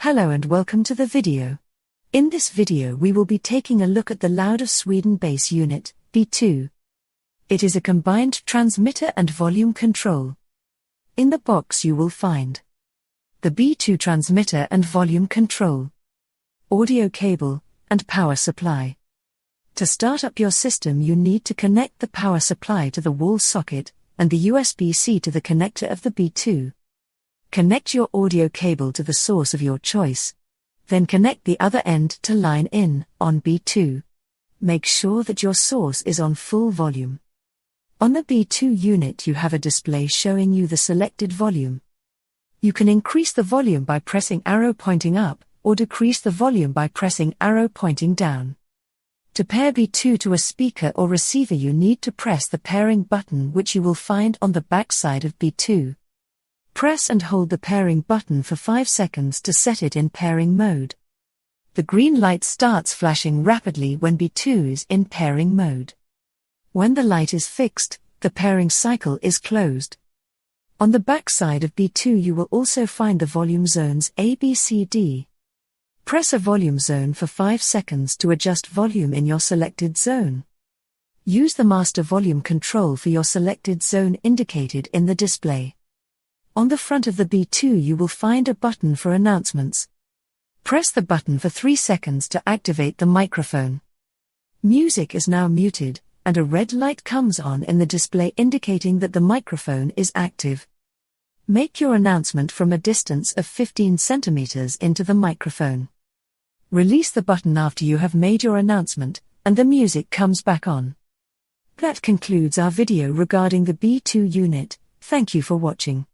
Hello and welcome to the video. In this video we will be taking a look at the Loud of Sweden bass unit, B2. It is a combined transmitter and volume control. In the box you will find the B2 transmitter and volume control, audio cable, and power supply. To start up your system you need to connect the power supply to the wall socket, and the USB-C to the connector of the B2. Connect your audio cable to the source of your choice. Then connect the other end to line in, on B2. Make sure that your source is on full volume. On the B2 unit you have a display showing you the selected volume. You can increase the volume by pressing arrow pointing up, or decrease the volume by pressing arrow pointing down. To pair B2 to a speaker or receiver you need to press the pairing button which you will find on the back side of B2. Press and hold the pairing button for 5 seconds to set it in pairing mode. The green light starts flashing rapidly when B2 is in pairing mode. When the light is fixed, the pairing cycle is closed. On the back side of B2 you will also find the volume zones A, B, C, D. Press a volume zone for 5 seconds to adjust volume in your selected zone. Use the master volume control for your selected zone indicated in the display. On the front of the B2 you will find a button for announcements. Press the button for 3 seconds to activate the microphone. Music is now muted, and a red light comes on in the display indicating that the microphone is active. Make your announcement from a distance of 15 centimeters into the microphone. Release the button after you have made your announcement, and the music comes back on. That concludes our video regarding the B2 unit. Thank you for watching.